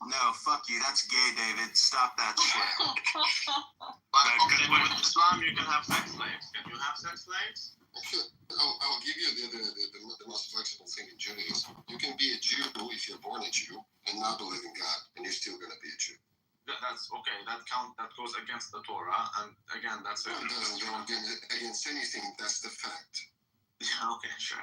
No, fuck you. That's gay, David. Stop that shit. Okay, with Islam, you can have sex slaves. Can you have sex slaves? Actually, I'll give you the most flexible thing in Judaism. You can be a Jew if you're born a Jew and not believe in God, and you're still going to be a Jew. That's okay. That goes against the Torah, and again, that's it. It doesn't go against anything. That's the fact. Yeah. Okay. Sure.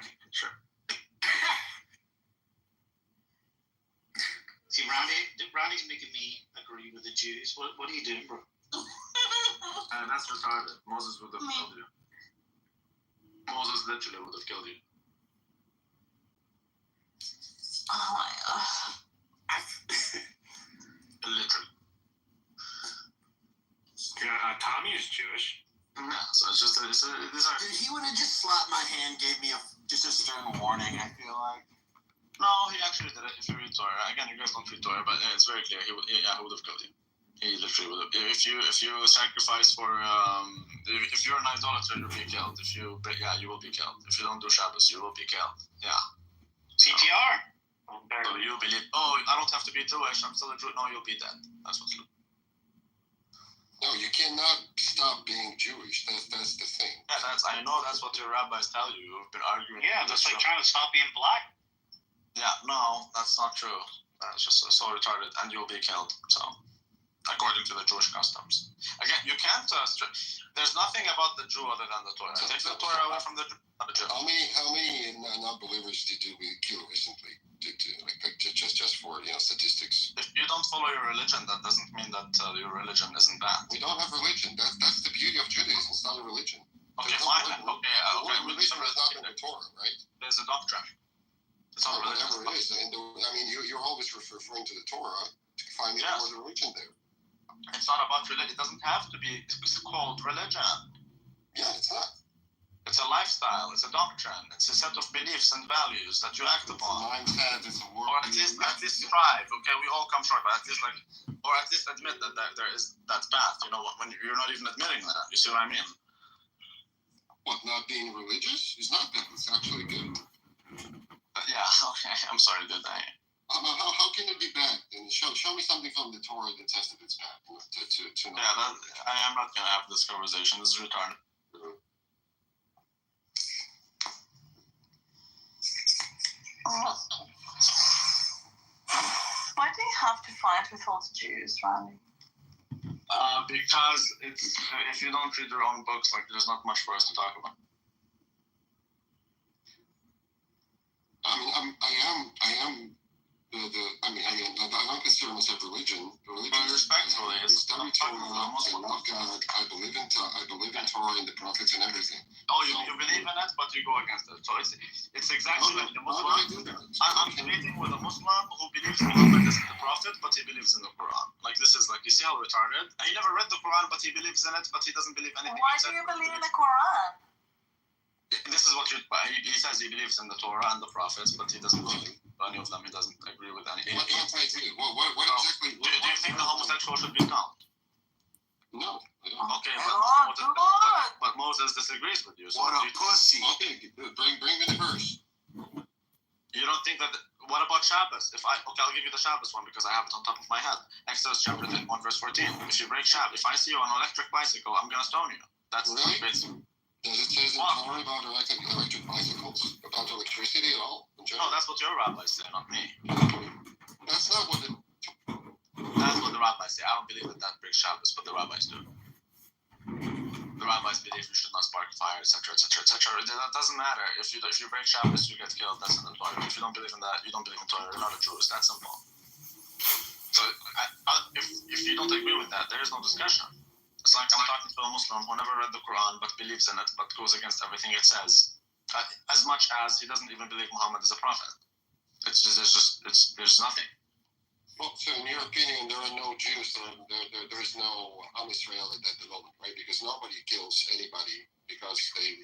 See, Ronnie's making me agree with the Jews. What are you doing, bro? That's retarded. Moses would have killed you. Moses literally would have killed you. Oh my god. Literally. Yeah, Tommy is Jewish. No, so it's just Dude, he would have just slapped my hand, gave me just a stern warning. I feel like. No, he actually did it. If you read Torah, again, you guys don't read Torah, but it's very clear. He would have killed you. He literally would have. If you sacrifice for if you're an idolater, you'll be killed. You will be killed. If you don't do Shabbos, you will be killed. Yeah. CTR. So you believe? Oh, I don't have to be Jewish. I'm still a Jew. No, you'll be dead. That's what's. No, you cannot stop being Jewish. That's the thing. Yeah, I know that's what your rabbis tell you. You've been arguing. Yeah, that's like trying to stop being black. Yeah, no, that's not true. That's just so retarded, and you'll be killed. So, according to the Jewish customs. Again, you can't. There's nothing about the Jew other than the Torah. Take the Torah away from the Jew. How many non-believers did we kill recently? Just for statistics. If you don't follow your religion, that doesn't mean that your religion isn't bad. We don't have religion. That's the beauty of Judaism. It's not a religion. Okay, fine. Okay. Religion is not in the Torah, right? There's a doctrine. It's not religion. Whatever it is. You're always referring to the Torah to find the word religion there. It's not about religion. It doesn't have to be. It's called religion. Yeah, it's not. It's a lifestyle. It's a doctrine. It's a set of beliefs and values that you act upon. Or at least strive. Okay, we all come short, but at least admit that there is that path. You know, when you're not even admitting that. You see what I mean? What, not being religious? It's not bad. It's actually good. Yeah. Okay. I'm sorry, dude. How can it be bad? And show me something from the Torah that says that it's bad. I'm not gonna have this conversation. This is retarded. Why do you have to fight with all the Jews, Randy? Because if you don't read your own books, like there's not much for us to talk about. I don't consider myself religion. Respectfully, I study Torah. I love God. I believe in Torah and the prophets and everything. Oh, you believe in it, but you go against it. So it's exactly like the Muslim. I'm debating with a Muslim who believes Muhammad isn't the prophet, but he believes in the Quran. Like this is like, you see how retarded? And he never read the Quran, but he believes in it, but he doesn't believe anything. Why do you believe in the Quran? This is what he says. He believes in the Torah and the prophets, but he doesn't believe any of them. He doesn't agree with any. What exactly? What exactly? Do you think the homosexual should be stoned? No, I don't. Okay, Oh, but Moses disagrees with you. So What a pussy! Okay, bring me the verse. You don't think that? What about Shabbos? I'll give you the Shabbos one because I have it on top of my head. Exodus chapter 1, verse 14. If you break Shabbos, if I see you on an electric bicycle, I'm gonna stone you. That's really? basically. Does it say in Torah about electric bicycles? About electricity at all? No, that's what your rabbis say, not me. That's not what That's what the rabbis say. I don't believe that breaks Shabbos, but the rabbis do. The rabbis believe you should not spark fire, etc., etc., etc. That doesn't matter. If you break Shabbos, you get killed. That's in the Torah. If you don't believe in that, you don't believe in Torah. You're not a Jew. It's that simple. So if you don't agree with that, there is no discussion. It's like I'm talking to a Muslim who never read the Quran but believes in it, but goes against everything it says, as much as he doesn't even believe Muhammad is a prophet. It's just there's nothing. Well, so in your opinion, there are no Jews. There is there's no Israel at the moment, right? Because nobody kills anybody because they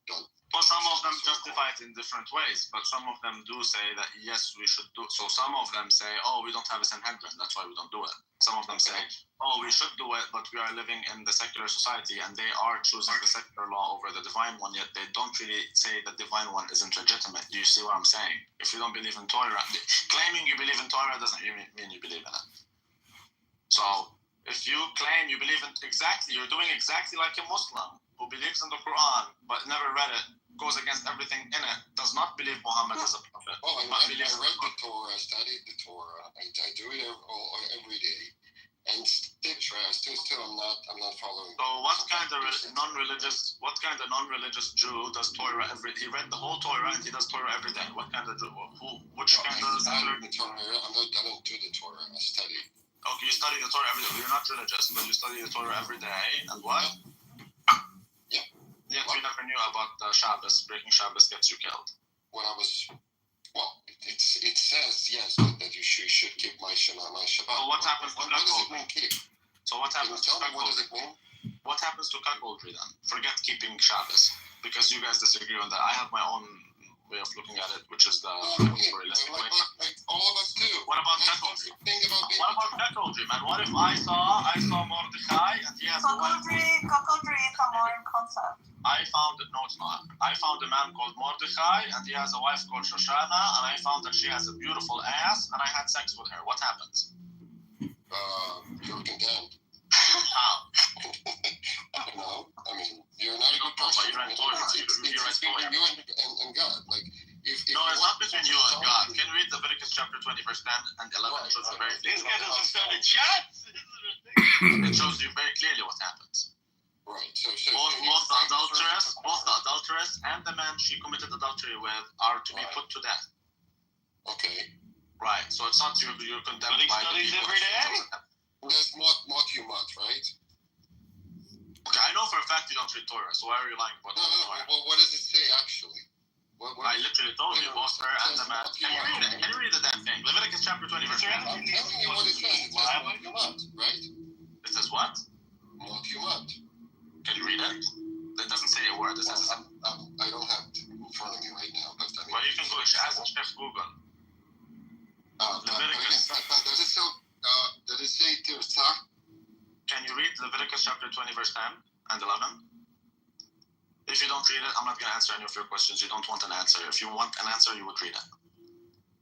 don't. Well, some of them justify it in different ways, but some of them do say that yes, we should do. So some of them say, oh, we don't have a Sanhedrin, that's why we don't do it. Some of them say, oh, we should do it, but we are living in the secular society, and they are choosing the secular law over the divine one. Yet they don't really say the divine one isn't legitimate. Do you see what I'm saying? If you don't believe in Torah, claiming you believe in Torah doesn't mean you believe in it. So if you claim you believe in you're doing exactly like a Muslim who believes in the Quran but never read it, goes against everything in it, does not believe Muhammad is a prophet. Well, I read the Torah, I studied the Torah, I do it every day, and still I'm not following. So what kind of non-religious Jew does Torah he read the whole Torah and he does Torah every day? What kind of Jew? Which kind of secular? The Torah, I don't do the Torah, I study. Okay, you study the Torah every day. You're not religious, but you study the Torah every day, and what? Yeah. Yeah, we never knew about Shabbos. Breaking Shabbos gets you killed. When I was, it says yes that you should keep my Shabbat. So what happens to what does it cuckoldry? mean, keep? So what happens to Tell me what does cuckoldry? it mean? What happens to cuckoldry then? Forget keeping Shabbos, because you guys disagree on that. I have my own way of looking at it, which is the realistic way. Like all of us do. What about That's cuckoldry? the thing about being. What about cuckoldry, man? What if I saw Mordechai and he has a wife? Cuckoldry is a modern concept. I found it. No, it's not. I found a man called Mordechai and he has a wife called Shoshana, and I found that she has a beautiful ass, and I had sex with her. What happens? You're condemned. How? I don't know. I mean, you're not a good person. You're in Torah. You're in between Torah. you and God. Like, if No, it's not between you and God. Can you read Leviticus chapter 20, verse 10 and 11? It shows you very This guy doesn't start a clearly. chat. This is ridiculous. It shows you very clearly what happens. Right. So Both the adulteress and the man she committed adultery with are to be put to death. Okay. Right. So it's not you're condemned But he by the studies people. every day. That's mot you mot, right? Okay, I know for a fact you don't read Torah, so why are you lying about No. Torah? Well, what does it say actually? I literally told you, both her and the man. Can you read it? Can you read the damn thing? Leviticus chapter 20, verse 10. I'm telling you what it says. It says mot you mot, right? It says what? Mot you mot. Can you read it? It doesn't say a word. It says I don't have it in front of me right now, but I mean. well, you can go. Ask Chef Google. Leviticus. Does it say Tirsach? Can you read Leviticus chapter 20, verse 10 and 11? If you don't read it, I'm not going to answer any of your questions. You don't want an answer. If you want an answer, you would read it.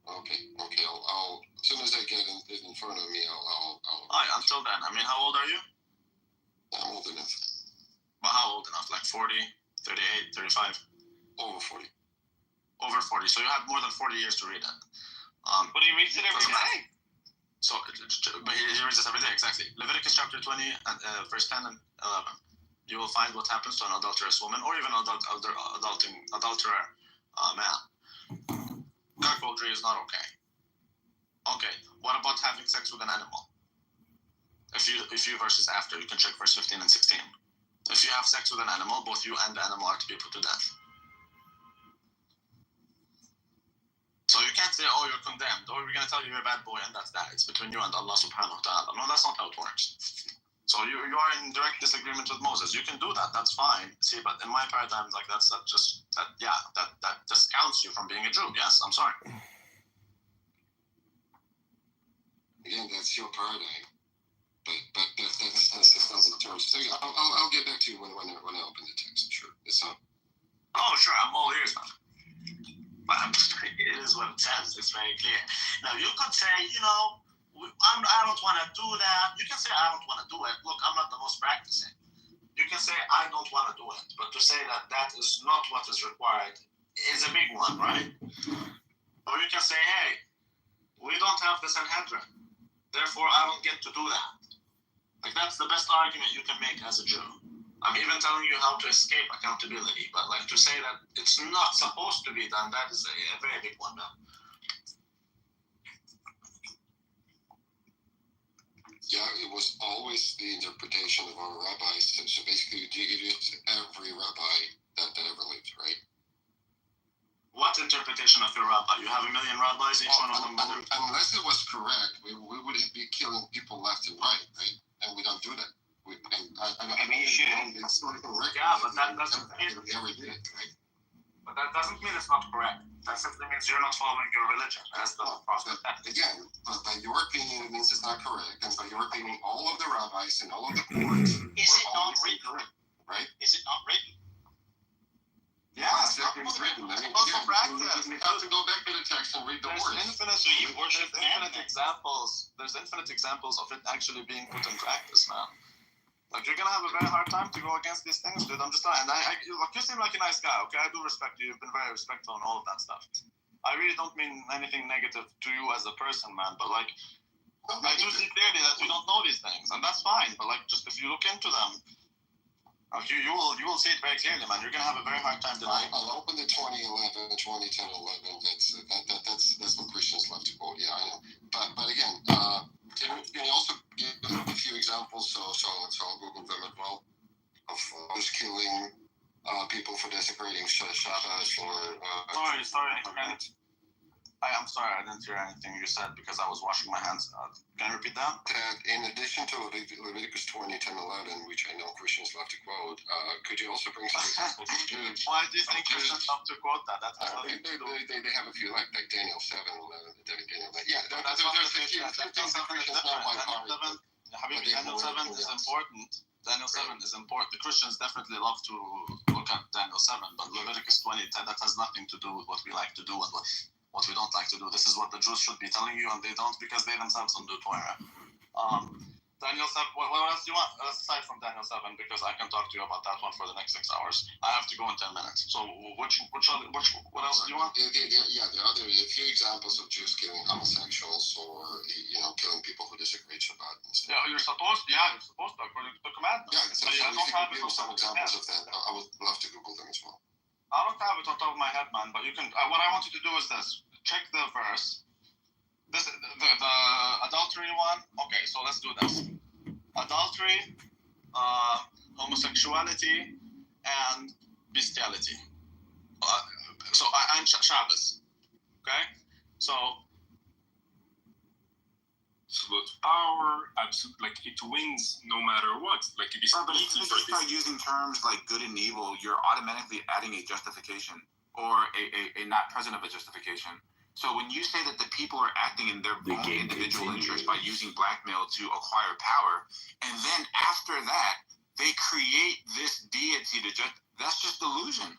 Okay. I'll as soon as I get it in front of me, I'll. Alright, until then. I mean, how old are you? I'm old enough. Well, how old enough? Like 40, 38, 35? Over 40. Over 40. So you have more than 40 years to read it. But he reads it every day. So, but he reads it every day, exactly. Leviticus chapter 20, verse 10 and 11. You will find what happens to an adulterous woman or even adulterer man. Cuckoldry is not okay. Okay, what about having sex with an animal? A few verses after, you can check verse 15 and 16. If you have sex with an animal, both you and the animal are to be put to death. So you can't say, oh, you're condemned, or we're going to tell you you're a bad boy, and that's that. It's between you and Allah subhanahu wa ta'ala. No, that's not how it works. So you are in direct disagreement with Moses. You can do that. That's fine. See, but in my paradigm, like that discounts you from being a Jew. Yes, I'm sorry. Again, that's your paradigm. But that's not the terms. So I'll get back to you when I open the text. Sure. It's not. Oh, sure. I'm all ears, man. But it is what it says. It's very clear. Now, you could say, I don't want to do that. You can say, I don't want to do it. Look, I'm not the most practicing. You can say, I don't want to do it. But to say that is not what is required is a big one, right? Or you can say, hey, we don't have the Sanhedrin. Therefore, I don't get to do that. Like, that's the best argument you can make as a Jew. I'm even telling you how to escape accountability, but like to say that it's not supposed to be done, that is a very big one now. Yeah, it was always the interpretation of our rabbis. So basically, it is every rabbi that ever lived, right? What interpretation of your rabbi? You have a million rabbis, each one of them. Unless it was correct, we would be killing people left and right? And we don't do that. Maybe you should. It's not correct. Yeah, but that doesn't mean. We never did it, right? But that doesn't mean it's not correct. That simply means you're not following your religion. That's the problem. Again, but by your opinion, it means it's not correct, and by your opinion, all of the rabbis and all of the courts Is it were not always written? incorrect, right? Is it not written? Yeah, It's written. I mean, also again, practice. you have to go back to the text and read the There's words. infinite, So you worship infinite man. examples. There's infinite examples of it actually being put in practice, man. Like, you're gonna have a very hard time to go against these things, dude. I'm just telling you. Look, you seem like a nice guy, okay? I do respect you. You've been very respectful and all of that stuff. I really don't mean anything negative to you as a person, man. But, like, I do see clearly that you don't know these things, and that's fine. But, like, just if you look into them, you will see it very clearly, man. You're gonna have a very hard time denying. I'll open the 2011, 2010, 11. That's what Christians love to quote. Yeah, I know. But again, can you also give a few examples? So I'll Google them as well. Of just killing people for desecrating Shabbos or. Sorry. I'm sorry, I didn't hear anything you said because I was washing my hands. Can you repeat that? That in addition to Leviticus 20, 10, 11, which I know Christians love to quote, could you also bring some examples of Jews? Why do you think Christians love to quote that? That's They have a few like Daniel 7, 11, Daniel 9. Yeah, that's there's a few things that Christians know by heart. Daniel 7 is important. Daniel 7 is important. The Christians definitely love to look at Daniel 7, but Leviticus 20, that has nothing to do with what we like to do and what we don't like to do. This is what the Jews should be telling you, and they don't because they themselves don't do Torah. Daniel 7, what else do you want aside from Daniel 7? Because I can talk to you about that one for the next 6 hours. I have to go in 10 minutes. So what else do you want? There are a few examples of Jews killing homosexuals or killing people who desecrate Shabbat and stuff. Yeah, you're supposed to according to the commandments. Yeah, so I if don't you have could it give on some top of my examples head. of that, I would love to Google them as well. I don't have it on top of my head, man. But you can. What I want you to do is this: check the verse. The adultery one. Okay, so let's do this. Adultery, homosexuality, and bestiality. And Shabbos. Okay, so. Absolute power, absolute, like it wins no matter what. Like it is but if you start using terms like good and evil, you're automatically adding a justification or a not present of a justification. So when you say that the people are acting in their own individual interest by using blackmail to acquire power, and then after that they create this deity that's just delusion.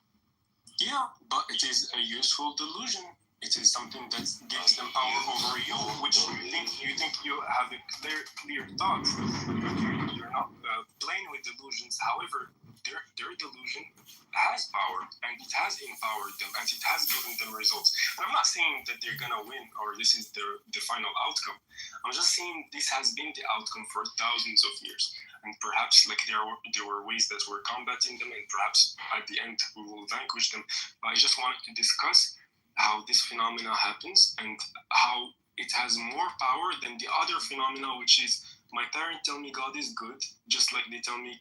Yeah, but it is a useful delusion. It is something that gives them power over you, which you think you have a clear thought, but you're not playing with delusions. However, their delusion has power, and it has empowered them, and it has given them results. And I'm not saying that they're gonna win or this is the final outcome. I'm just saying this has been the outcome for thousands of years, and perhaps like there were ways that we're combating them, and perhaps at the end we will vanquish them. But I just wanted to discuss how this phenomena happens and how it has more power than the other phenomena, which is my parents tell me God is good, just like they tell me,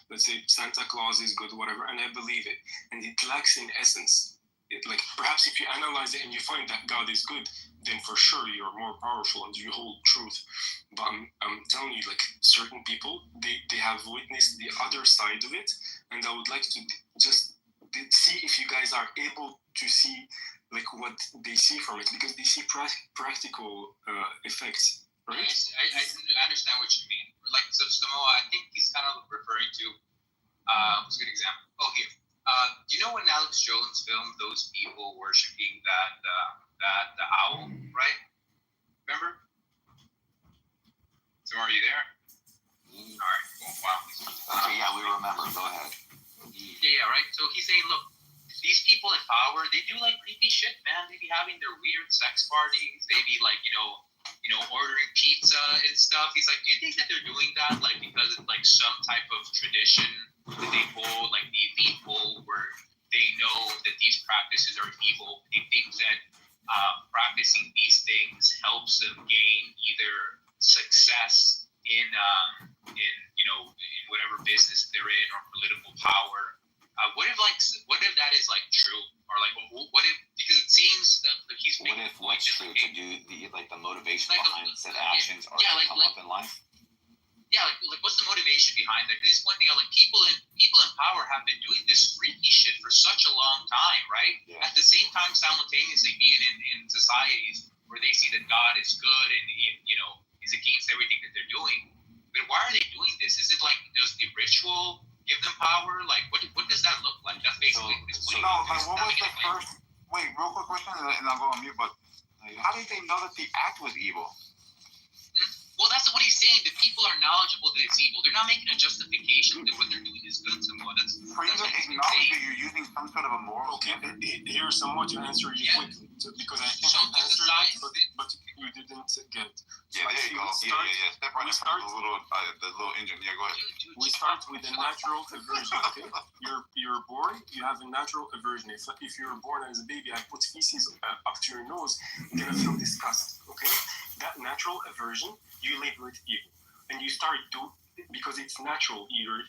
let's say Santa Claus is good, whatever, and I believe it. And it lacks in essence. Like perhaps if you analyze it and you find that God is good, then for sure you're more powerful and you hold truth. But I'm telling you, like certain people, they have witnessed the other side of it, and I would like to just see if you guys are able to see like what they see from it, because they see practical effects, right? I understand what you mean. Like so Samoa, I think he's kind of referring to what's a good example? Oh, here. Do you know when Alex Jones filmed those people worshiping the owl, right? Remember? So are you there? All right. Well, wow. Okay, yeah, we remember. Go ahead. Yeah, right. So he's saying, look, these people in power, they do like creepy shit, man. They be having their weird sex parties. They be like, ordering pizza and stuff. He's like, do you think that they're doing that like because it's like some type of tradition that they hold, like the elite hold, where they know that these practices are evil? They think that practicing these things helps them gain either success in whatever business they're in or political power. what if that is like true, or like what if, because it seems that he's What if what's true to do the motivation behind said actions are to come up in life? Yeah, like what's the motivation behind that? Because he's pointing out like people in power have been doing this freaky shit for such a long time, right? Yeah. At the same time, simultaneously being in societies where they see that God is good and is against everything that they're doing. But why are they doing this? Is it like, does the ritual give them power? Like what does that look like? That's basically what he's pointing out. What was the first? Wait, real quick question, and I'll go on mute. But how did they know that the act was evil? Well, that's what he's saying. The people are knowledgeable that it's evil. They're not making a justification that what they're doing is good somehow. For you to acknowledge that you're using some sort of a moral. Okay, here's somewhat to answer you quickly, because I think So I answered it, but you didn't get it. Yeah, there you go. Yeah. Step right in front of the little engine. Yeah, go ahead. We start with a natural aversion. Okay, you're born. You have a natural aversion. If you're born as a baby, I put feces up to your nose, you're gonna feel disgust. Okay, that natural aversion, you label it evil, and you start because it's natural. You're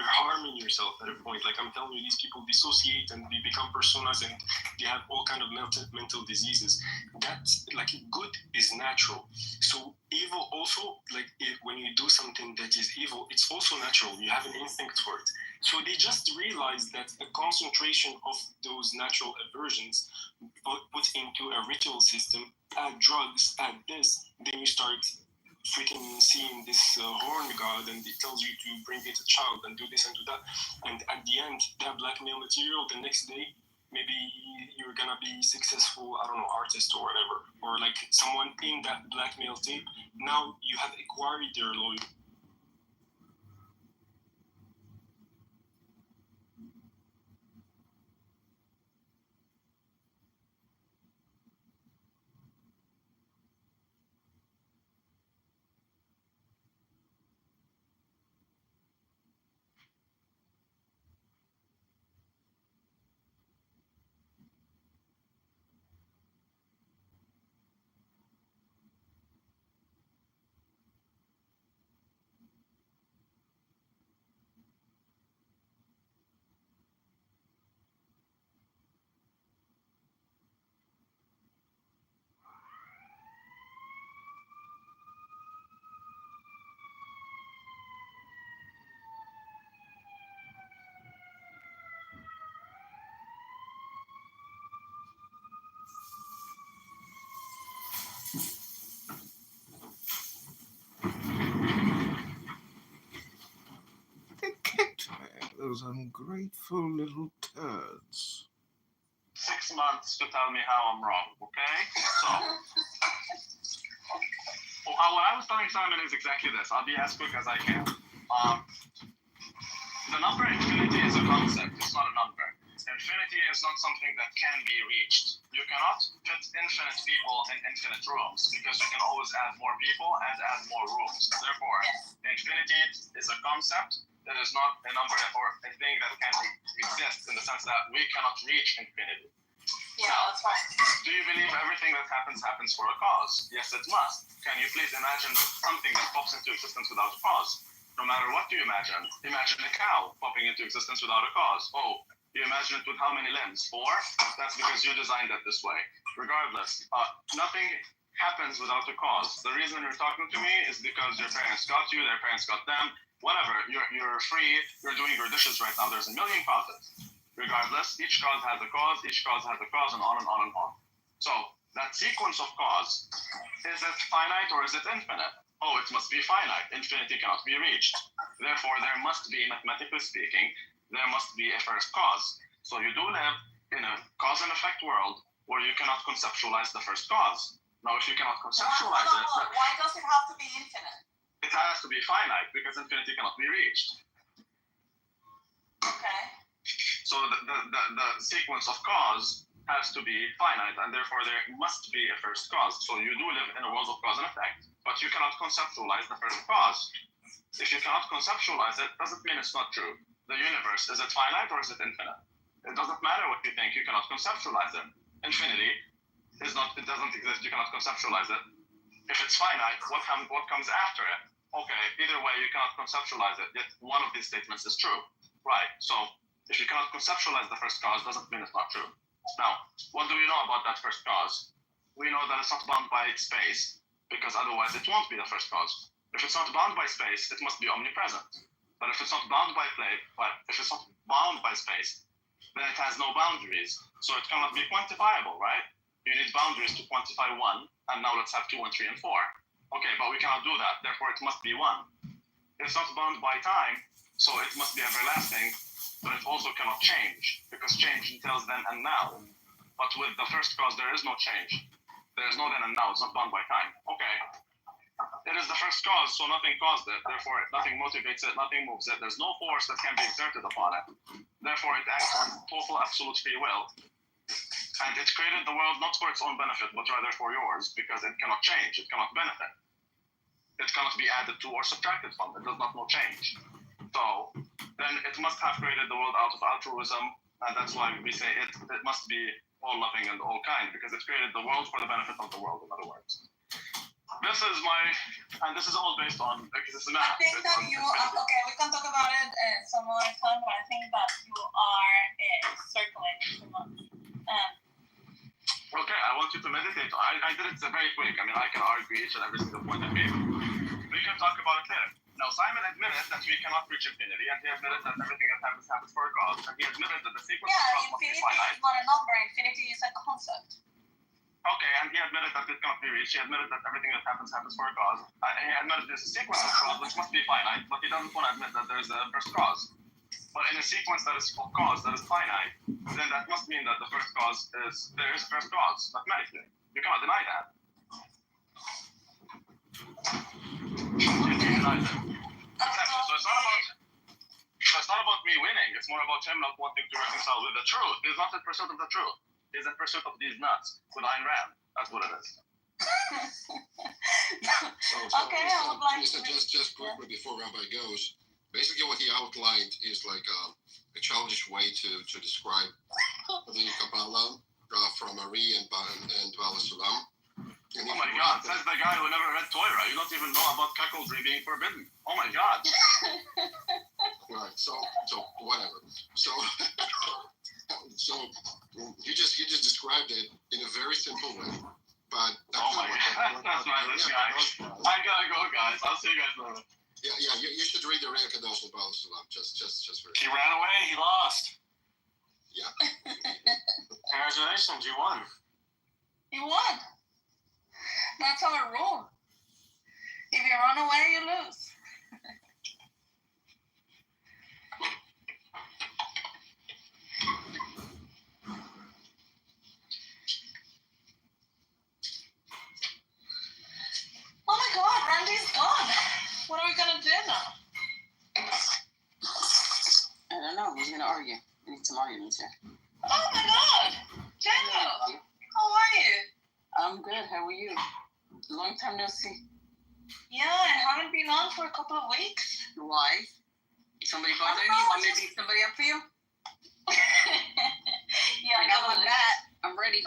harming yourself at a point. Like I'm telling you, these people dissociate and they become personas, and they have all kind of mental diseases. That's like good is natural. So evil also, like when you do something that is evil, it's also natural. You have an instinct for it. So they just realized that the concentration of those natural aversions put into a ritual system, add drugs, add this, then you start freaking seeing this horn god, and it tells you to bring it a child and do this and do that, and at the end that blackmail material, the next day maybe you're gonna be successful, I don't know, artist or whatever, or like someone in that blackmail tape, now you have acquired their loyalty. Those ungrateful little turds. 6 months to tell me how I'm wrong, okay? So, what I was telling Simon is exactly this. I'll be as quick as I can. The number infinity is a concept, it's not a number. Infinity is not something that can be reached. You cannot fit infinite people in infinite rooms, because you can always add more people and add more rooms. Therefore, infinity is a concept that is not a number or a thing that can exist, in the sense that we cannot reach infinity. Yeah, Now, that's right. do you believe everything that happens for a cause? Yes, it must. Can you please imagine something that pops into existence without a cause? No matter what do you imagine? Imagine a cow popping into existence without a cause. Oh, you imagine it with how many limbs? 4? That's because you designed it this way. Regardless, nothing happens without a cause. The reason you're talking to me is because your parents got you, their parents got them. Whatever, you're free, you're doing your dishes right now, there's a million causes. Regardless, each cause has a cause, each cause has a cause, and on and on and on. So, that sequence of cause, is it finite or is it infinite? Oh, it must be finite. Infinity cannot be reached. Therefore, there must be, mathematically speaking, there must be a first cause. So you do live in a cause and effect world where you cannot conceptualize the first cause. Now, if you cannot conceptualize it, Why does it have to be infinite? it has to be finite, because infinity cannot be reached. Okay. So the sequence of cause has to be finite, and therefore there must be a first cause. So you do live in a world of cause and effect, but you cannot conceptualize the first cause. If you cannot conceptualize it, doesn't mean it's not true. The universe, is it finite or is it infinite? It doesn't matter what you think, you cannot conceptualize it. Infinity is not, it doesn't exist, you cannot conceptualize it. If it's finite, what comes after it? Okay, either way, you cannot conceptualize it, yet one of these statements is true. Right, so If you cannot conceptualize the first cause, doesn't mean it's not true. Now, what do we know about that first cause? We know that it's not bound by space, because otherwise it won't be the first cause. If it's not bound by space, it must be omnipresent. But if it's not bound by space, then it has no boundaries. So it cannot be quantifiable, right? You need boundaries to quantify 1, and now let's have 2 and 3 and 4. Okay, but we cannot do that, therefore it must be 1. It's not bound by time, so it must be everlasting, but it also cannot change, because change entails then and now. But with the first cause, there is no change. There is no then and now, it's not bound by time. Okay. It is the first cause, so nothing caused it, therefore nothing motivates it, nothing moves it. There's no force that can be exerted upon it. Therefore it acts on total absolute free will. And it created the world not for its own benefit, but rather for yours, because it cannot change, it cannot benefit. It cannot be added to or subtracted from, it does not know change. So then it must have created the world out of altruism, and that's why we say it must be all loving and all kind, because it created the world for the benefit of the world, in other words. This is all based on, because it's a math. I think that you, okay, we can talk about it some other time, but I think that you are circling too much. Okay, I want you to meditate. I did it very quick. I mean, I can argue each and every single point I made. We can talk about it later. Now, Simon admitted that we cannot reach infinity, and he admitted that everything that happens for a cause, and he admitted that the sequence of cause must be Infinity finite. is not a number, infinity is a concept. Okay, and he admitted that it cannot be reached. He admitted that everything that happens for a cause. He admitted there's a sequence of cause which must be finite, but he doesn't want to admit that there's a first cause. But in a sequence that is of cause that is finite, then that must mean that the first cause is, there is a first cause, mathematically. You cannot deny that. You can deny that. Exactly. So it's not about me winning, it's more about him not wanting to reconcile with the truth. He's not in pursuit of the truth. He's in pursuit of these nuts with Ayn Rand. That's what it is. Okay, I would like to. Just quickly before Rabbi goes, basically what he outlined is like a childish way to describe the Kabbalah from Ari and Bala Sulam. Oh my God, says the guy who never read Torah. You don't even know about cuckoldry being forbidden. Oh my God. Right, so whatever. So you just described it in a very simple way. But oh my God, that's my list, guys. I gotta go, guys. I'll see you guys later. Yeah, you should read the Rei Kadosh and Bala Sulam. Just for. He ran away. He lost. Yeah. Congratulations, you won. You won. That's our rule. If you run away, you lose. Oh my God, Randy's gone. What are we gonna do now? I don't know. Who's gonna argue? We need some arguments here. Oh my God, Daniel, how are you? I'm good. How are you? Long time no see. Yeah, I haven't been on for a couple of weeks. Why? Somebody bothering you? Want me to beat somebody up for you? Yeah, I got that. I'm ready.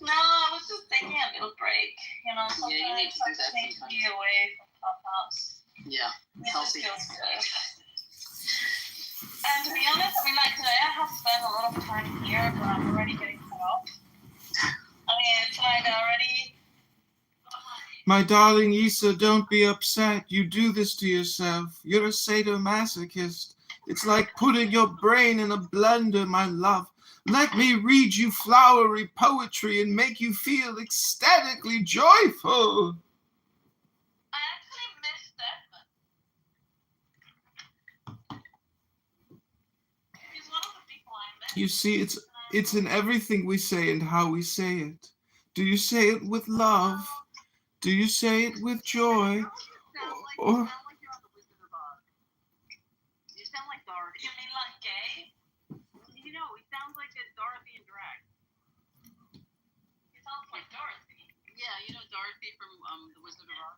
No, I was just taking a little break. You know, sometimes Yeah, you need to do I just that need to sometimes. be away from Clubhouse. Yeah. It just Healthy. feels good. And to be honest, I mean, like today I have spent a lot of time here, but I'm already getting fed up. I mean, it's like already. My darling Issa, don't be upset. You do this to yourself. You're a sadomasochist. It's like putting your brain in a blender, my love. Let me read you flowery poetry and make you feel ecstatically joyful. I actually missed Edmund. He's one of the people I missed. You see, it's in everything we say and how we say it. Do you say it with love? Do you say it with joy? Or You sound like Dorothy. You mean like gay? You know, he sounds like a Dorothy in drag. He sounds like Dorothy. Yeah, you know Dorothy from The Wizard of Oz.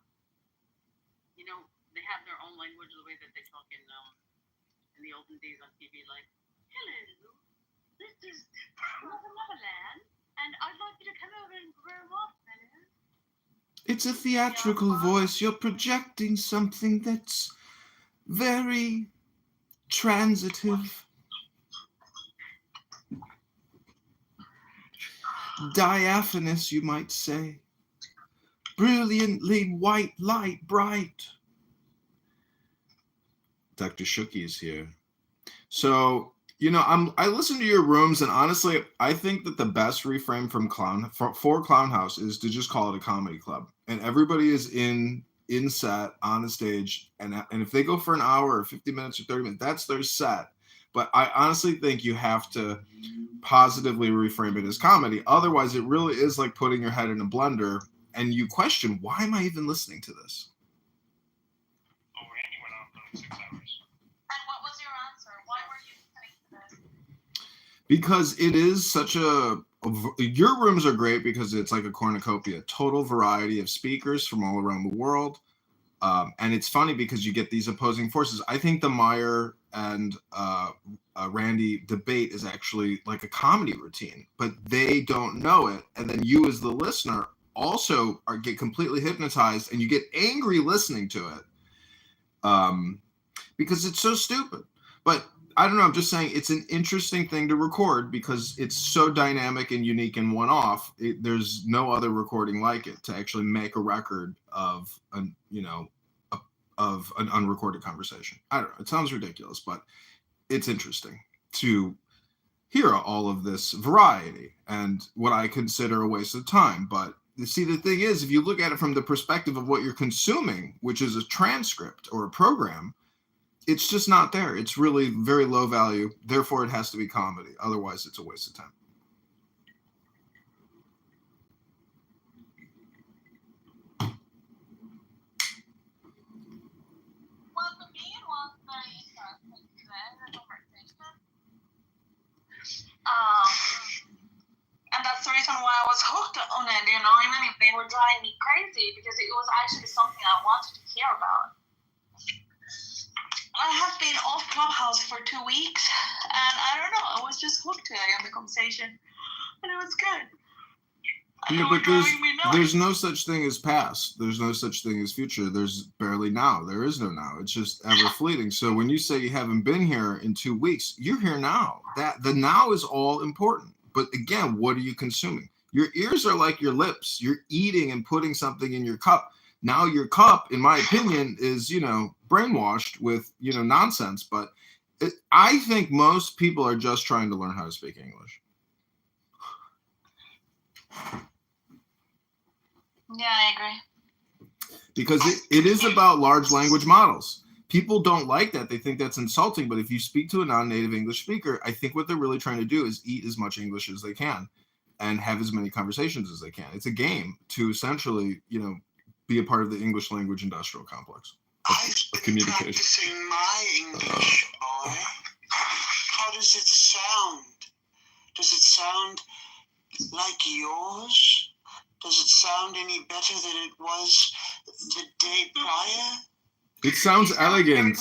You know, they have their own language, the way that they talk in the olden days on TV, like, hello, this is Mother Motherland, and I'd like you to come over and grow up, fellas. it's a theatrical voice. You're projecting something that's very transitive. diaphanous, you might say. Brilliantly white light, bright. Dr. Shooky is here. So, I listen to your rooms, and honestly, I think that the best reframe for Clown House is to just call it a comedy club, and everybody is in set on the stage, and if they go for an hour or 50 minutes or 30 minutes, that's their set. But I honestly think you have to positively reframe it as comedy. Otherwise, it really is like putting your head in a blender, and you question, why am I even listening to this? Oh, Randy went on for like 6 hours. And what was your answer? Why were you listening to this? Because it is such your rooms are great because it's like a cornucopia, total variety of speakers from all around the world. And it's funny because you get these opposing forces. I think the Meyer and Randy debate is actually like a comedy routine, but they don't know it. And then you as the listener also get completely hypnotized, and you get angry listening to it because it's so stupid. But I don't know, I'm just saying it's an interesting thing to record because it's so dynamic and unique and one-off. There's no other recording like it to actually make a record of an unrecorded conversation. I don't know, it sounds ridiculous, but it's interesting to hear all of this variety and what I consider a waste of time. But you see, the thing is, if you look at it from the perspective of what you're consuming, which is a transcript or a program, it's just not there. It's really very low value. Therefore, it has to be comedy. Otherwise, it's a waste of time. Well, for me, it was very interesting today, the conversation. And that's the reason why I was hooked on it, even if they were driving me crazy, because it was actually something I wanted to hear about. I have been off Clubhouse for 2 weeks, and I don't know, I was just hooked today on the conversation, and it was good. Yeah, but there's no such thing as past. There's no such thing as future. There's barely now. There is no now. It's just ever fleeting. So when you say you haven't been here in 2 weeks, you're here now. The now is all important. But again, what are you consuming? Your ears are like your lips. You're eating and putting something in your cup. Now your cup, in my opinion, is, brainwashed with, nonsense. But I think most people are just trying to learn how to speak English. Yeah, I agree. Because it is about large language models. People don't like that. They think that's insulting. But if you speak to a non-native English speaker, I think what they're really trying to do is eat as much English as they can and have as many conversations as they can. It's a game to essentially, be a part of the English language industrial complex of communication. Practicing my English, boy. How does it sound? Does it sound like yours? Does it sound any better than it was the day prior? It sounds elegant.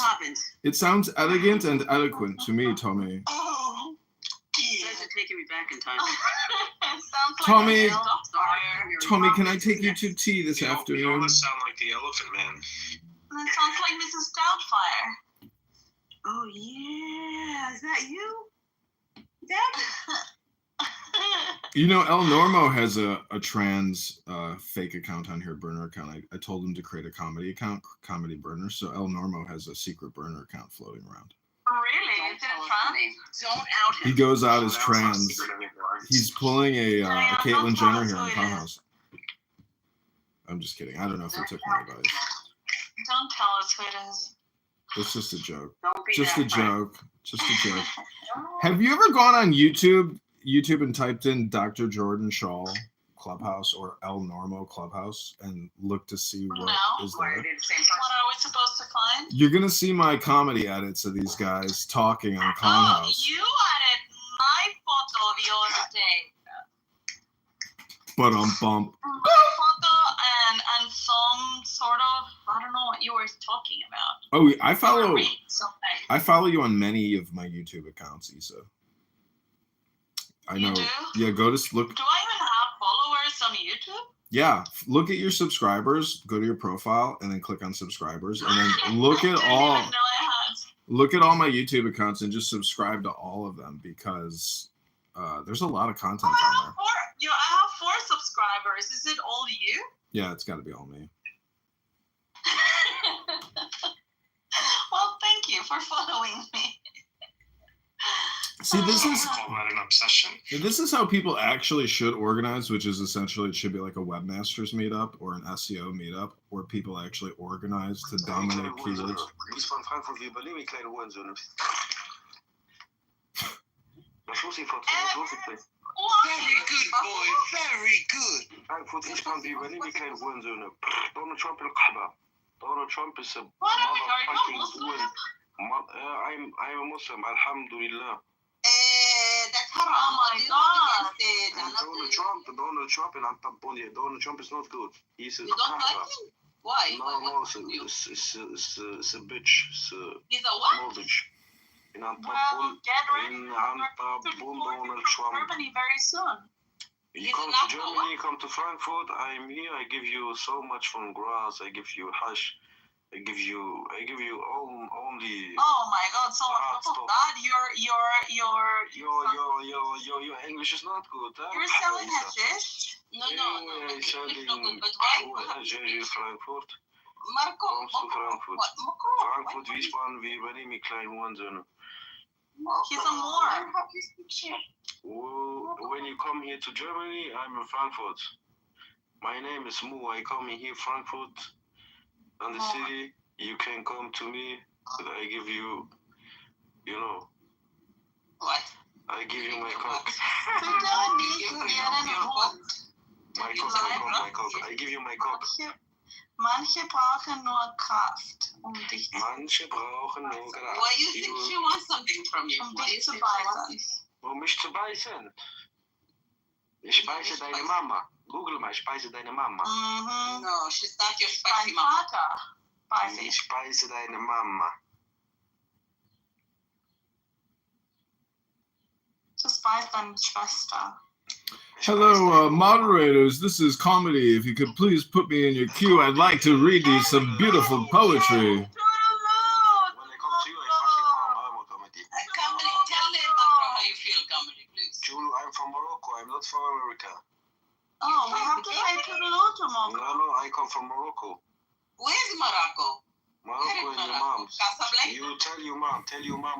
It sounds elegant and eloquent to me, Tommy. Oh, You dear. guys are taking me back in time. It sounds like Tommy, a fire. Tommy, can I take you to tea this You afternoon? almost sound like the Elephant Man. It sounds like Mrs. Doubtfire. Oh yeah, is that you? Dad? El Normo has a trans fake account on here, burner account. I told him to create a comedy account, Comedy Burner. So El Normo has a secret burner account floating around. Really? Is it trans? Don't out him. He goes out as That's not trans. secret anymore. He's pulling a Yeah, Caitlyn don't Jenner tell here us in who it is. Townhouse. I'm just kidding. I don't know if it took anybody. Don't tell us who it is. It's just a joke. Don't be Just a that friend. joke. Just a joke. Have you ever gone on YouTube and typed in Dr. Jordan Shaw Clubhouse or El Normo Clubhouse and looked to see what No. is Why there? are they the same person? What are we supposed to find? You're gonna see my comedy edits of these guys talking on Clown Oh, House. you added my photo the other day. But bump. My photo and some sort of, I don't know what you were talking about. Oh, You were reading something. I follow you on many of my YouTube accounts, Issa. I You know. do? Yeah, go to look. Do I even have followers on YouTube? Yeah, look at your subscribers. Go to your profile and then click on subscribers, and then look I at didn't all. even know I had. Look at all my YouTube accounts and just subscribe to all of them because there's a lot of content on there. I subscribers. Is it all you? Yeah, it's got to be all me. Well, thank you for following me. See, this is Call that an obsession. this is how people actually should organize, which is essentially it should be like a webmasters meetup or an SEO meetup where people actually organize to dominate keywords. Very good, boy. Very good. Frankfurt, ich kann wie übernehmen wie kleine Hurensöhne. Donald Trump القحبة. Donald Trump is a What are you motherfucking Muslim? fool. I'm a Muslim, alhamdulillah. That's haram. Oh my God. And Donald Trump, and Donald Trump is not good. He's a You don't like kahba. him? Why? No, Why? no, What's wrong with you? it's a bitch. It's a He's a what? small bitch. In Well, get ready. in We're Donald from Trump. Germany very soon. You He's come an to apple, Germany, come to Frankfurt. I'm here. I give you so much from grass. I give you hash. I give you only. Oh my God! So on top of Stop. that, Your English is not good. Huh? you're selling hashish. No. Yeah, It's not selling good. But why? Frankfurt. Marco, Kommst du Frankfurt? what? Macron? Frankfurt, Wiesbaden, wie übernehmen die kleinen Hurensöhne. He's a Moor. When you come here to Germany, I'm in Frankfurt. My name is Mu. I come in here, Frankfurt, and the city. You can come to me. I give you, What? I give you my cock. You're telling me to get in a boat. My cock. I give you my cock. Manche brauchen nur Kraft, dich Manche brauchen nur Kraft. Why you think she wants something from you? Why you zu think she wants beißen. Um mich zu beißen. Ich speise deine Mama. Google mal, ich speise deine Mama. Mhm. No, she's not your spicy Mein mom. Vater weiß Ich ich. speise deine Mama. Das weiß deine Schwester. Hello, moderators. This is comedy. If you could please put me in your queue, I'd like to read you some beautiful poetry. When I come to you, I fuck your mom. I'm not comedy. Comedy, tell them how you feel, comedy, please. Julu, I'm from Morocco. I'm not from America. Oh, we have to say toodaloo tomorrow. No, I come from Morocco. Where's Morocco? Morocco Where and is your Morocco? mom. Casablanca? You tell your mom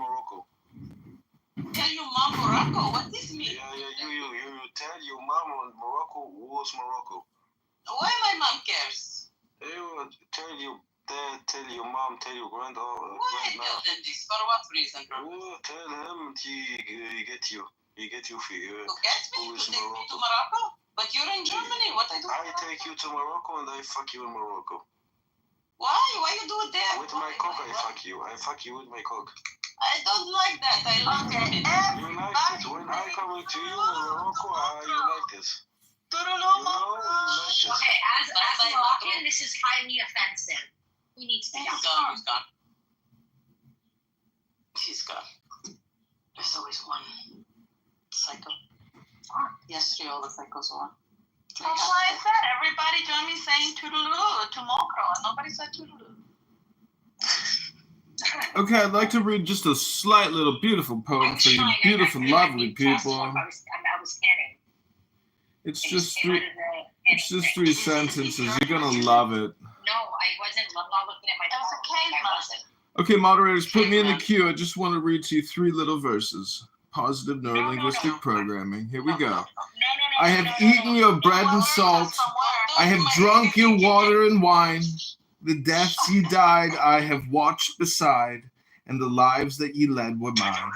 Morocco. Tell your mom Morocco? What this mean? Yeah, you tell your mom Morocco was Morocco. Why my mom cares? You tell your dad, tell your mom, tell your Why I grandma. tell them this? For what reason? Oh, tell him he get you. He get you for you. To get me? Who To is take me to Morocco? Morocco? But you're in Germany. What I do? I take you to Morocco and I fuck you in Morocco. Why? Why you do it there? With my cock I fuck you. I fuck you with my cock. I don't like that. I like Okay, it. You like it. When I come to you in Morocco, you like this. Toodaloo, You know, you like this. Okay, as a Moroccan, this is highly offensive. He needs to He's go. gone. He's gone. He's gone. There's always one psycho. Yesterday, all the psychos won. That's why I said everybody join me saying toodaloo tomorrow. Nobody said toodaloo. Okay, I'd like to read just a slight little beautiful poem for you beautiful, lovely people. I was kidding. It's I just came out three. of It's just three sentences. You're gonna love it. No, I wasn't. I'm not looking at my That was a phone. caveman. I wasn't. Okay, moderators, put me in the queue. I just want to read to you three little verses. Positive neurolinguistic programming. Here we go. No. I have eaten your bread and salt. I have drunk your water and wine. The deaths ye died I have watched beside, and the lives that ye led were mine.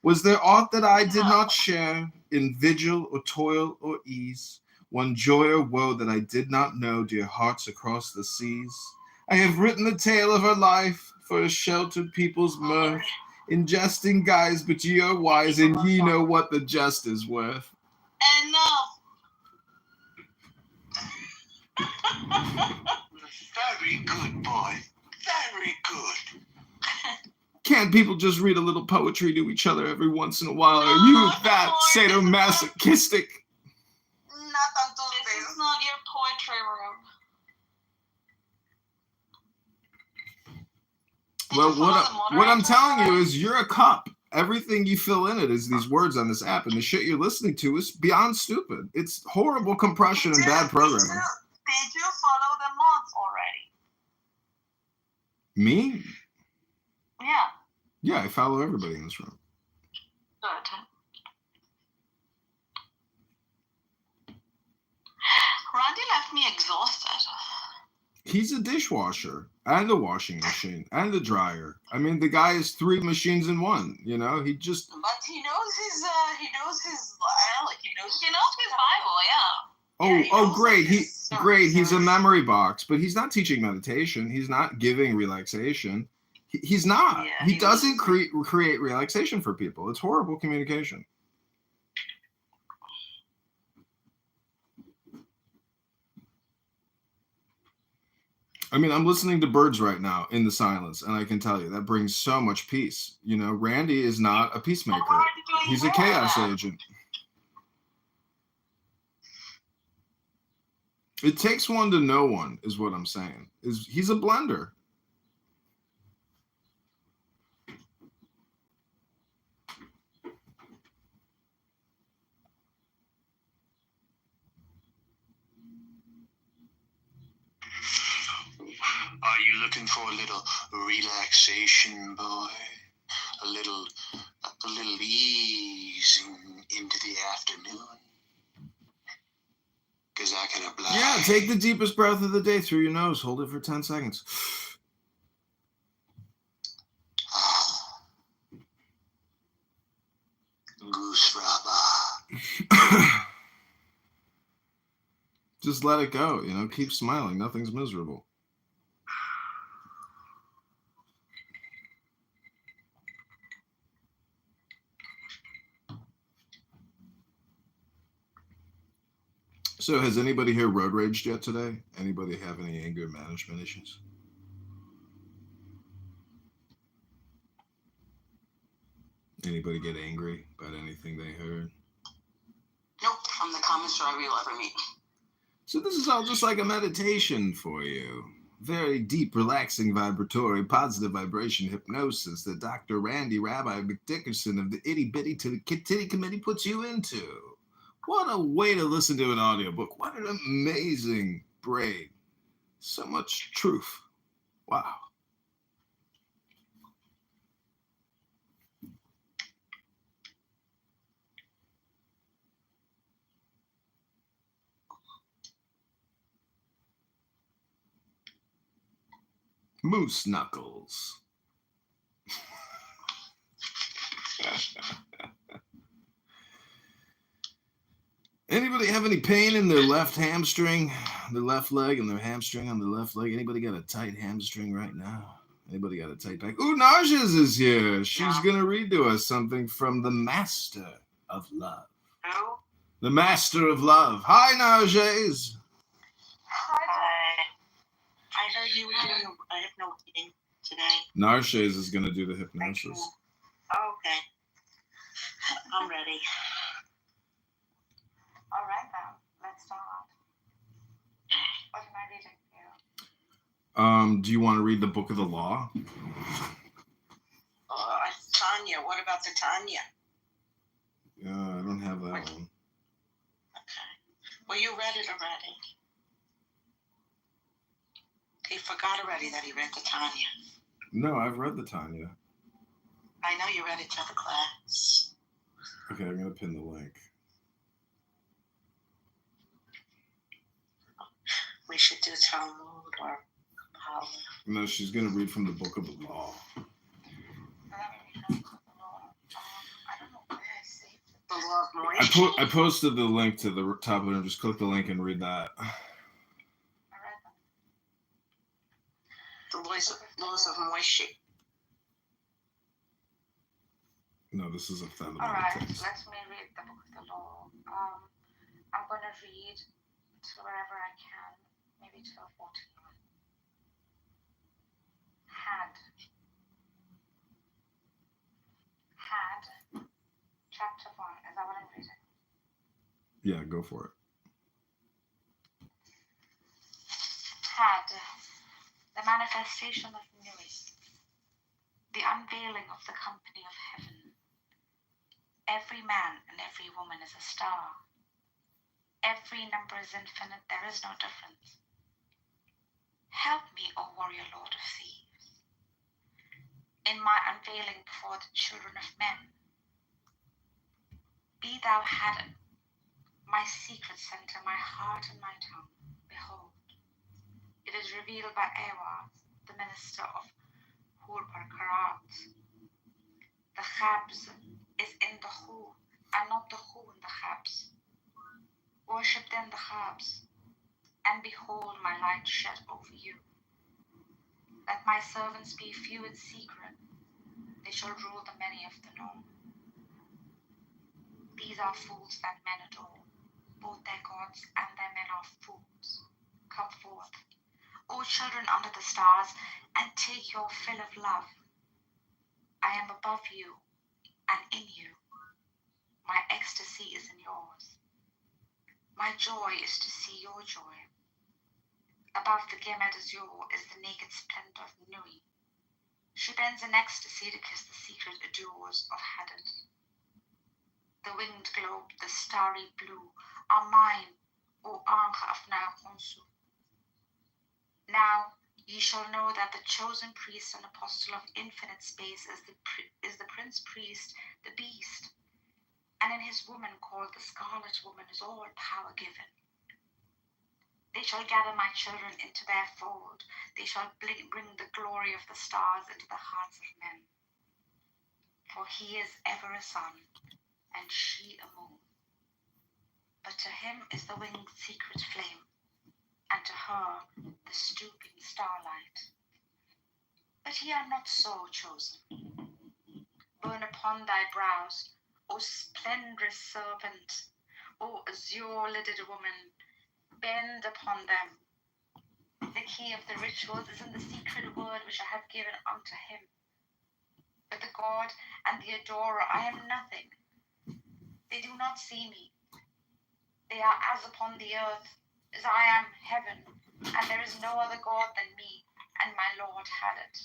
Was there aught that I did not share in vigil or toil or ease? One joy or woe that I did not know, dear hearts across the seas? I have written the tale of her life for a sheltered people's mirth, in jesting guise, but ye are wise, and ye know what the jest is worth. Enough. Very good, boy. Very good. Can't people just read a little poetry to each other every once in a while? Are you that sadomasochistic? Not on Tuesdays. This is not your poetry room. Well, what I'm telling you is you're a cup. Everything you fill in it is these words on this app, and the shit you're listening to is beyond stupid. It's horrible compression and bad programming. Did you follow the mods already? Me? Yeah. Yeah, I follow everybody in this room. Good. Randy left me exhausted. He's a dishwasher and a washing machine and a dryer. I mean, the guy is 3 machines in one. You know, he just. But he knows his Bible, yeah. Oh, great! He's a memory box, but he's not teaching meditation. He's not giving relaxation. He's not. Yeah, he doesn't create relaxation for people. It's horrible communication. I mean, I'm listening to birds right now in the silence, and I can tell you that brings so much peace. You know, Randy is not a peacemaker. He's a chaos agent. It takes one to know one, is what I'm saying. He's a blender. Are you looking for a little relaxation, boy? A little easing into the afternoon? Because I can oblige. Yeah, take the deepest breath of the day through your nose. Hold it for 10 seconds. Goose rubber. Just let it go. You know, keep smiling. Nothing's miserable. So has anybody here road raged yet today? Anybody have any anger management issues? Anybody get angry about anything they heard? Nope, from the calmest driver you'll ever meet. So this is all just like a meditation for you. Very deep, relaxing, vibratory, positive vibration hypnosis that Dr. Randy Rabbi McDickerson of the Itty Bitty to the Titty Committee puts you into. What a way to listen to an audiobook. What an amazing brain. So much truth. Wow. Moose knuckles. Anybody have any pain in their left hamstring, their left leg, and their hamstring on their left leg? Anybody got a tight hamstring right now? Anybody got a tight back? Ooh, Najas is here. She's going to read to us something from the Master of Love. Who? The Master of Love. Hi, Najas. Hi. I heard you were doing a hypno reading today. Narshes is going to do the hypnosis. Oh, okay. I'm ready. All right, now, let's start. What am I reading for you? Do you want to read the Book of the Law? Tanya. What about the Tanya? I don't have that one. Okay. Well, you read it already. He forgot already that he read the Tanya. No, I've read the Tanya. I know you read it to the class. Okay, I'm going to pin the link. We should do Talmud or Pali. No, she's going to read from the Book of the Law. I don't know where I saved it. The Law of Moishe. I posted the link to the top of it, and just click the link and read that. I read them. The Laws of Moishe. No, this is a fundamental Alright, text. let me read the Book of the Law. I'm going to read to wherever I can, maybe to 14. Had. Chapter 1. Is that what I'm reading? Yeah, go for it. Had. The manifestation of Nui. The unveiling of the company of heaven. Every man and every woman is a star. Every number is infinite, there is no difference. Help me, O warrior lord of thieves, in my unveiling before the children of men. Be thou hidden, my secret center, my heart and my tongue. Behold, it is revealed by Awaz, the minister of Hur-Barkarat. The Khabs is in the Hu, and not the Hu in the Khabs. Worship then the Khabs, and behold my light shed over you. Let my servants be few in secret, they shall rule the many of the known. These are fools that men adore, both their gods and their men are fools. Come forth, O children under the stars, and take your fill of love. I am above you and in you. My ecstasy is in yours. My joy is to see your joy. Above the Gemed Azure is the naked splendor of Nui. She bends in ecstasy to kiss the secret adores of Hadad. The winged globe, the starry blue, are mine, O Anka of Nakonsu. Now ye shall know that the chosen priest and apostle of infinite space is the prince priest, the beast, and in his woman called the scarlet woman is all power given. They shall gather my children into their fold. They shall bring the glory of the stars into the hearts of men. For he is ever a sun, and she a moon. But to him is the winged secret flame, and to her the stooping starlight. But ye are not so chosen. Burn upon thy brows, O splendrous serpent, O azure-lidded woman, bend upon them. The key of the rituals is in the secret word which I have given unto him. But the God and the adorer, I am nothing. They do not see me. They are as upon the earth, as I am heaven, and there is no other God than me, and my Lord had it.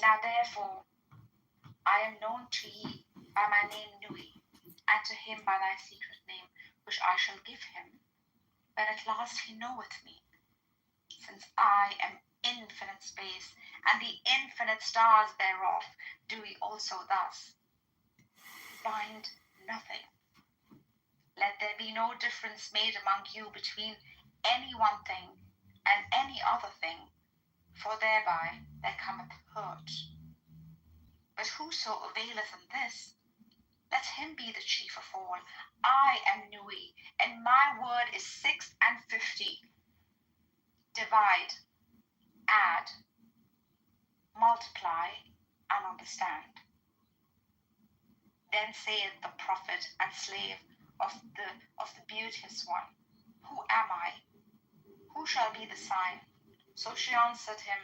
Now therefore, I am known to ye by my name Nui, and to him by thy secret name, which I shall give him, when at last he knoweth me, since I am infinite space, and the infinite stars thereof do we also thus. Find nothing. Let there be no difference made among you between any one thing and any other thing, for thereby there cometh hurt. But whoso availeth in this, let him be the chief of all. I am Nui, and my word is 6 and 50. Divide, add, multiply, and understand. Then saith the prophet and slave of the beauteous one, Who am I? Who shall be the sign? So she answered him,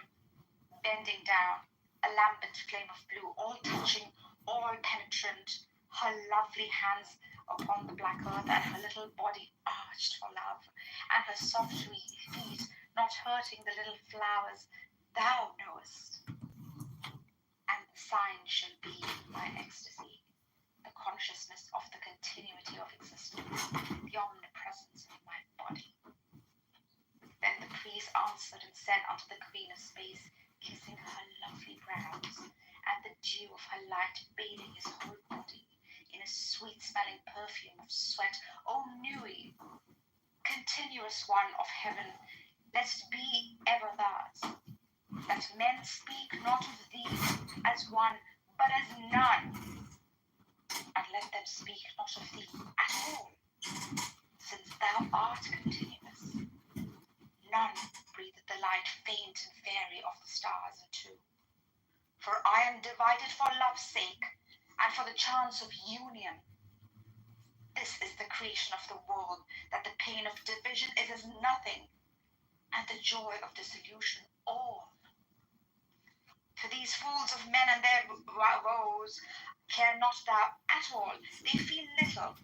bending down, a lambent flame of blue, all touching, all penetrant, her lovely hands upon the black earth, and her little body arched for love, and her soft feet not hurting the little flowers, thou knowest. And the sign shall be my ecstasy, the consciousness of the continuity of existence, the omnipresence of my body. Then the priest answered and said unto the queen of space, kissing her lovely brows, and the dew of her light bathing his whole body in a sweet-smelling perfume of sweat, O Nui, continuous one of heaven, let it be ever that men speak not of thee as one, but as none, and let them speak not of thee at all, since thou art continuous. None breatheth the light faint and fairy of the stars into. For I am divided for love's sake, and for the chance of union. This is the creation of the world, that the pain of division is as nothing, and the joy of dissolution all. For these fools of men and their woes care not thou at all, they feel little.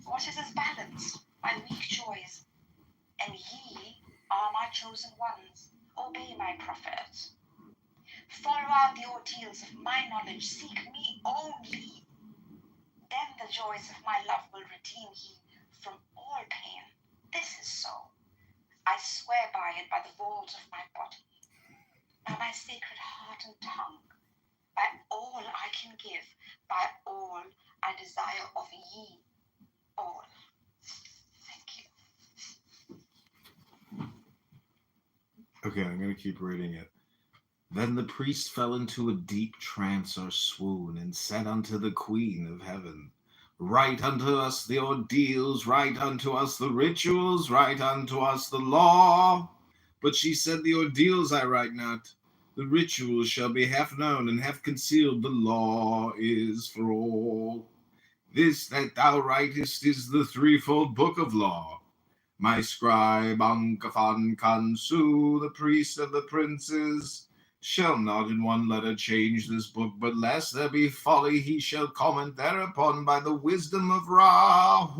What is as balanced? My weak joys. And ye are my chosen ones. Obey my prophet. Follow out the ordeals of my knowledge. Seek me only. the joys of my love will redeem ye from all pain. This is so. I swear by it by the walls of my body, by my sacred heart and tongue, by all I can give, by all I desire of ye all. Thank you. Okay, I'm going to keep reading it. Then the priest fell into a deep trance or swoon, and said unto the Queen of Heaven, Write unto us the ordeals, write unto us the rituals, write unto us the law. But she said, The ordeals I write not, the rituals shall be half known and half concealed, the law is for all. This that thou writest is the threefold book of law. My scribe Ankafan Kansu, the priest of the princes, shall not in one letter change this book, but lest there be folly, he shall comment thereupon by the wisdom of Rahorkuit.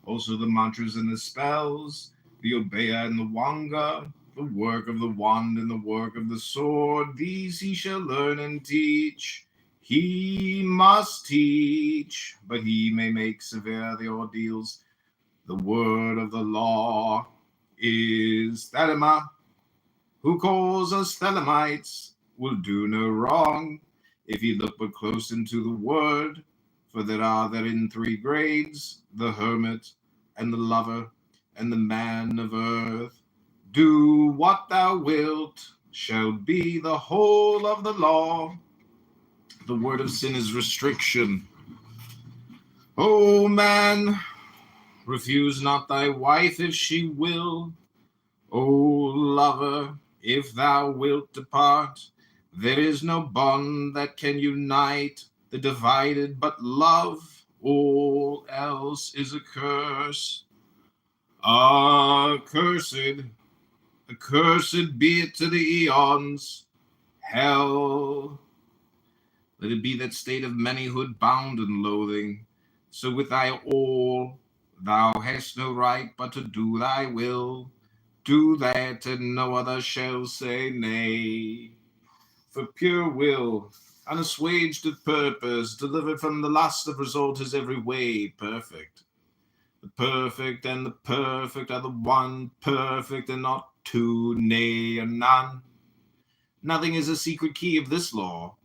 Also the mantras and the spells, the obeya and the wanga, the work of the wand and the work of the sword, these he shall learn and teach. He must teach, but he may make severe the ordeals. The word of the law is Thelema, who calls us Thelemites, will do no wrong if he look but close into the word, for there are therein 3 grades, the hermit, and the lover, and the man of earth. Do what thou wilt, shall be the whole of the law. The word of sin is restriction. O man, refuse not thy wife if she will. O lover, if thou wilt depart, there is no bond that can unite the divided but love. All else is a curse. Accursed be it to the eons. Hell, let it be that state of manyhood bound in loathing. So with thy all, thou hast no right but to do thy will. Do that, and no other shall say nay. For pure will, unassuaged of purpose, delivered from the lust of result, is every way perfect. The perfect and the perfect are the one, perfect and not 2, nay, and none. Nothing is a secret key of this law.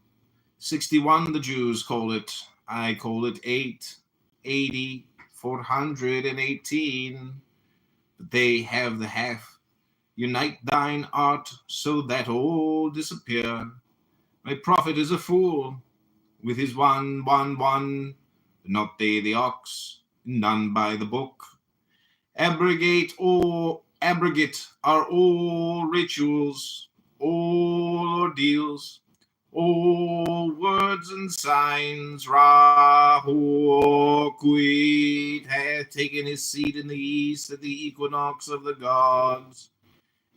61 the Jews call it, I call it 8, 80, 418. But they have the half. Unite thine art so that all disappear. My prophet is a fool with his one, not they the ox, none by the book. Abrogate are all rituals, all ordeals, all words and signs. Rahorkuit hath taken his seat in the east at the equinox of the gods.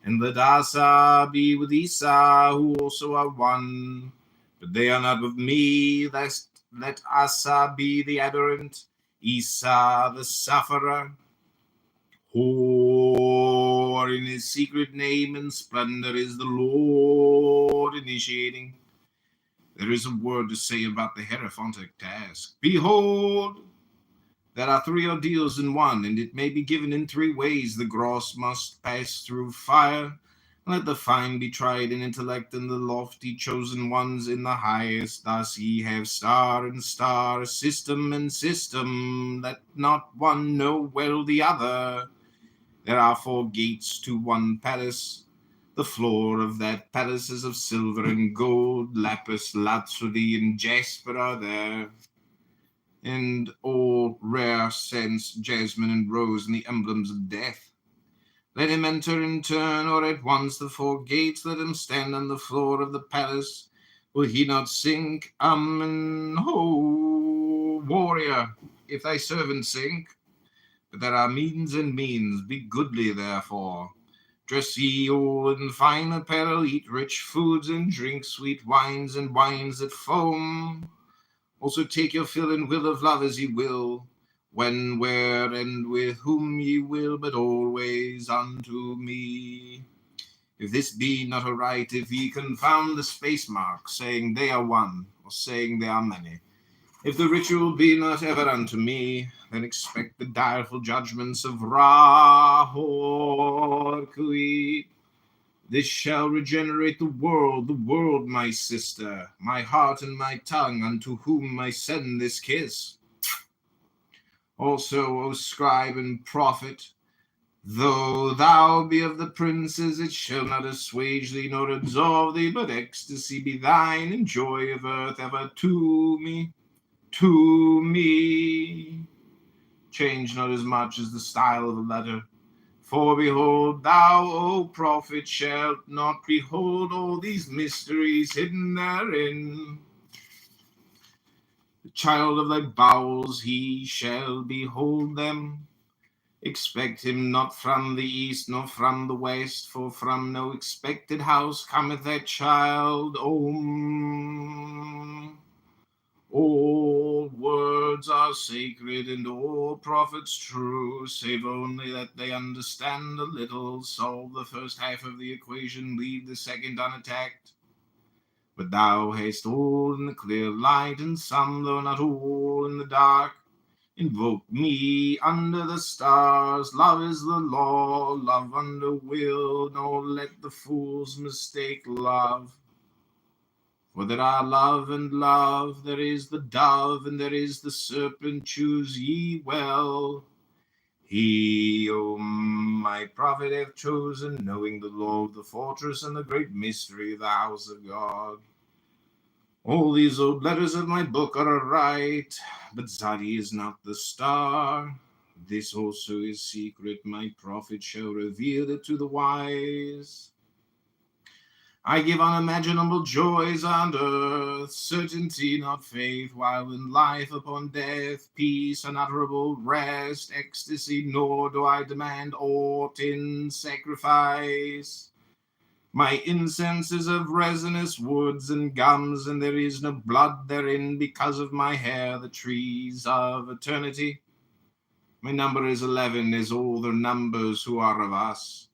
And let Asa be with Esau, who also are one. But they are not with me. Let Asa be the adorant, Esau the sufferer. For in his secret name and splendor is the Lord initiating. There is a word to say about the Hierophantic task. Behold, there are 3 ordeals in one, and it may be given in 3 ways. The gross must pass through fire. Let the fine be tried in intellect, and the lofty chosen ones in the highest. Thus ye have star and star, system and system, that not one know well the other. There are 4 gates to one palace. The floor of that palace is of silver and gold. Lapis lazuli and jasper are there, and all rare scents, jasmine and rose, and the emblems of death. Let him enter in turn, or at once, the 4 gates. Let him stand on the floor of the palace. Will he not sink? Amen. Ho, warrior, if thy servant sink. But there are means and means. Be goodly, therefore. Dress ye all in fine apparel. Eat rich foods and drink sweet wines and wines that foam. Also take your fill and will of love as ye will, when, where, and with whom ye will, but always unto me. If this be not a right, if ye confound the space mark, saying they are one, or saying they are many. If the ritual be not ever unto me, then expect the direful judgments of Rahor-Kuit. This shall regenerate the world, my sister, my heart and my tongue, unto whom I send this kiss. Also, O scribe and prophet, though thou be of the princes, it shall not assuage thee nor absolve thee, but ecstasy be thine, and joy of earth ever to me. Change not as much as the style of a letter. For behold, thou, O prophet, shalt not behold all these mysteries hidden therein. The child of thy bowels, he shall behold them. Expect him not from the east, nor from the west, for from no expected house cometh that child. All words are sacred, and all prophets true, save only that they understand a little, solve the first half of the equation, leave the second unattacked. But thou hast all in the clear light, and some, though not all, in the dark. Invoke me under the stars. Love is the law, love under will, nor let the fools mistake love. For there are love and love, there is the dove, and there is the serpent, choose ye well. He, O my prophet, hath chosen, knowing the law of the fortress and the great mystery of the house of God. All these old letters of my book are aright, but Zadi is not the star. This also is secret, my prophet shall reveal it to the wise. I give unimaginable joys on earth, certainty, not faith, while in life upon death, peace, unutterable rest, ecstasy, nor do I demand aught in sacrifice. My incense is of resinous woods and gums, and there is no blood therein because of my hair, the trees of eternity. My number is 11, as all the numbers who are of us.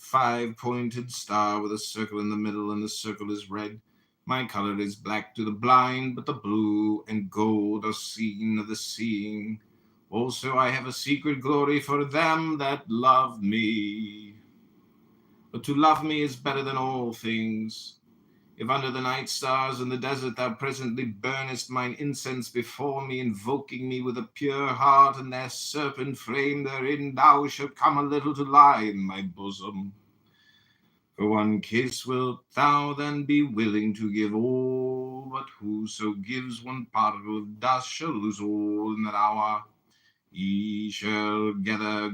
5-pointed star with a circle in the middle, and the circle is red. My color is black to the blind, but the blue and gold are seen of the seeing. Also I have a secret glory for them that love me. But to love me is better than all things. If under the night stars in the desert thou presently burnest mine incense before me, invoking me with a pure heart, and their serpent flame therein, thou shalt come a little to lie in my bosom. For one kiss wilt thou then be willing to give all, but whoso gives one particle of dust shall lose all in that hour. Ye shall gather